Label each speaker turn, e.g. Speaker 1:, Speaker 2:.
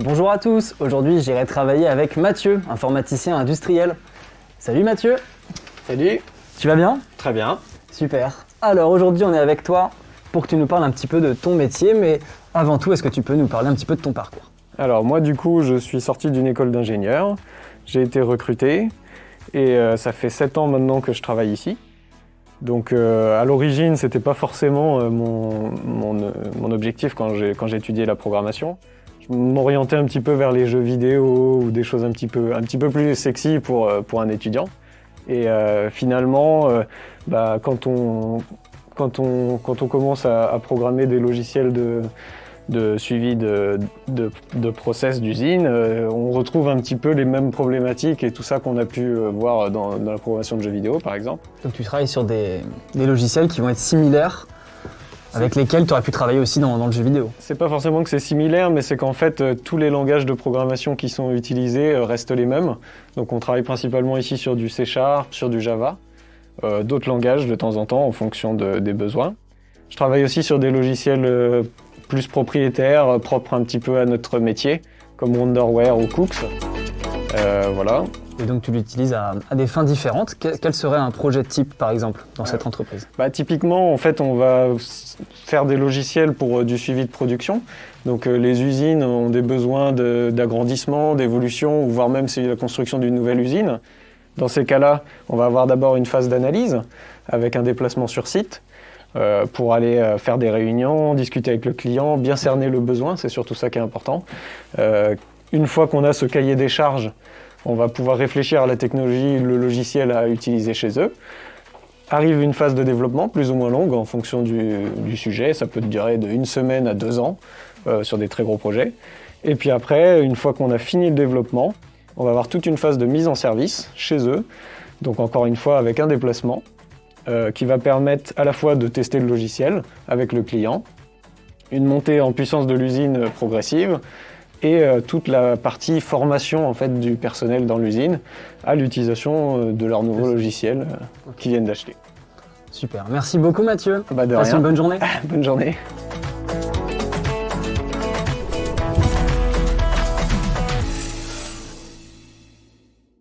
Speaker 1: Bonjour à tous, aujourd'hui j'irai travailler avec Mathieu, informaticien industriel. Salut Mathieu.
Speaker 2: Salut.
Speaker 1: Tu vas bien?
Speaker 2: Très bien.
Speaker 1: Super. Alors aujourd'hui on est avec toi pour que tu nous parles un petit peu de ton métier, mais avant tout est-ce que tu peux nous parler un petit peu de ton parcours?
Speaker 2: Alors moi du coup je suis sorti d'une école d'ingénieur, j'ai été recruté et ça fait 7 ans maintenant que je travaille ici. Donc à l'origine c'était pas forcément mon objectif quand j'ai étudié la programmation. Je m'orientais un petit peu vers les jeux vidéo ou des choses un petit peu plus sexy pour un étudiant. Et finalement quand on commence à programmer des logiciels de suivi de process d'usine, on retrouve un petit peu les mêmes problématiques et tout ça qu'on a pu voir dans la programmation de jeux vidéo par exemple.
Speaker 1: Donc tu travailles sur des logiciels qui vont être similaires avec lesquels tu aurais pu travailler aussi dans le jeu vidéo.
Speaker 2: C'est pas forcément que c'est similaire, mais c'est qu'en fait tous les langages de programmation qui sont utilisés restent les mêmes. Donc on travaille principalement ici sur du C#, sur du Java, d'autres langages de temps en temps en fonction des besoins. Je travaille aussi sur des logiciels plus propriétaires, propres un petit peu à notre métier, comme Wonderware ou Cooks. Voilà.
Speaker 1: Et donc tu l'utilises à des fins différentes. Quel serait un projet type par exemple dans cette entreprise?
Speaker 2: Typiquement, en fait, on va faire des logiciels pour du suivi de production. Donc les usines ont des besoins d'agrandissement, d'évolution, ou voire même c'est la construction d'une nouvelle usine. Dans ces cas-là, on va avoir d'abord une phase d'analyse avec un déplacement sur site. Pour aller faire des réunions, discuter avec le client, bien cerner le besoin, c'est surtout ça qui est important. Une fois qu'on a ce cahier des charges, on va pouvoir réfléchir à la technologie, le logiciel à utiliser chez eux. Arrive une phase de développement plus ou moins longue en fonction du sujet, ça peut durer de 1 semaine à 2 ans sur des très gros projets. Et puis après, une fois qu'on a fini le développement, on va avoir toute une phase de mise en service chez eux, donc encore une fois avec un déplacement. Qui va permettre à la fois de tester le logiciel avec le client, une montée en puissance de l'usine progressive et toute la partie formation en fait, du personnel dans l'usine à l'utilisation de leur nouveau logiciel qu'ils viennent d'acheter.
Speaker 1: Super, merci beaucoup Mathieu.
Speaker 2: De
Speaker 1: Passe
Speaker 2: rien.
Speaker 1: une bonne journée.
Speaker 2: Bonne journée.